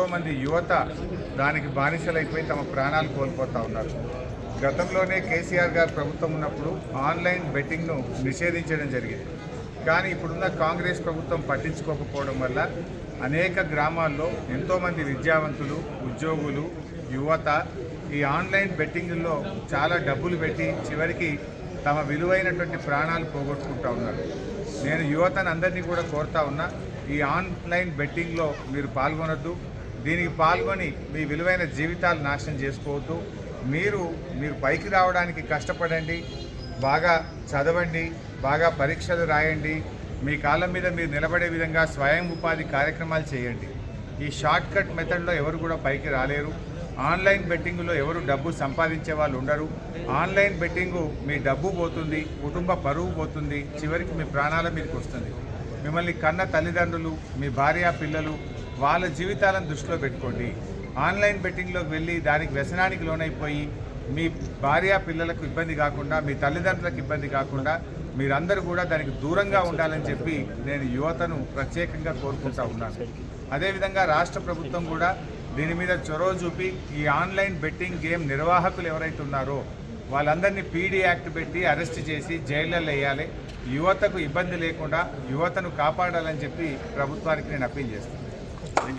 ఎంతోమంది యువత దానికి బానిసలైపోయి తమ ప్రాణాలు కోల్పోతూ ఉన్నారు. గతంలోనే కేసీఆర్ గారు ప్రభుత్వం ఉన్నప్పుడు ఆన్లైన్ బెట్టింగ్ను నిషేధించడం జరిగింది. కానీ ఇప్పుడున్న కాంగ్రెస్ ప్రభుత్వం పట్టించుకోకపోవడం వల్ల అనేక గ్రామాల్లో ఎంతోమంది విద్యావంతులు, ఉద్యోగులు, యువత ఈ ఆన్లైన్ బెట్టింగ్లో చాలా డబ్బులు పెట్టి చివరికి తమ విలువైనటువంటి ప్రాణాలు పోగొట్టుకుంటూ ఉన్నారు. నేను యువతను అందరినీ కూడా కోరుతా ఉన్నా, ఈ ఆన్లైన్ బెట్టింగ్లో మీరు పాల్గొనొద్దు. దీనికి పాల్గొని మీ విలువైన జీవితాలు నాశనం చేసుకోవద్దు. మీరు పైకి రావడానికి కష్టపడండి, బాగా చదవండి, బాగా పరీక్షలు రాయండి, మీ కాళ్ళ మీద మీరు నిలబడే విధంగా స్వయం ఉపాధి కార్యక్రమాలు చేయండి. ఈ షార్ట్ కట్ మెథడ్లో ఎవరు కూడా పైకి రాలేరు. ఆన్లైన్ బెట్టింగ్లో ఎవరు డబ్బు సంపాదించే వాళ్ళు ఉండరు. ఆన్లైన్ బెట్టింగు మీ డబ్బు పోతుంది, కుటుంబ పరువు పోతుంది, చివరికి మీ ప్రాణాల మీదకి వస్తుంది. మిమ్మల్ని కన్న తల్లిదండ్రులు, మీ భార్య పిల్లలు, వాళ్ళ జీవితాలను దృష్టిలో పెట్టుకోండి. ఆన్లైన్ బెట్టింగ్లోకి వెళ్ళి దానికి వ్యసనానికి లోనైపోయి మీ భార్య పిల్లలకు ఇబ్బంది కాకుండా, మీ తల్లిదండ్రులకు ఇబ్బంది కాకుండా మీరందరూ కూడా దానికి దూరంగా ఉండాలని చెప్పి నేను యువతను ప్రత్యేకంగా కోరుకుంటా ఉన్నాను. అదేవిధంగా రాష్ట్ర ప్రభుత్వం కూడా దీని మీద చొరవ చూపి ఈ ఆన్లైన్ బెట్టింగ్ గేమ్ నిర్వాహకులు ఎవరైతే ఉన్నారో వాళ్ళందరినీ పీడీ యాక్ట్ పెట్టి అరెస్ట్ చేసి జైళ్ళల్లో వేయాలి. యువతకు ఇబ్బంది లేకుండా యువతను కాపాడాలని చెప్పి ప్రభుత్వానికి నేను అప్పీల్ చేస్తాను.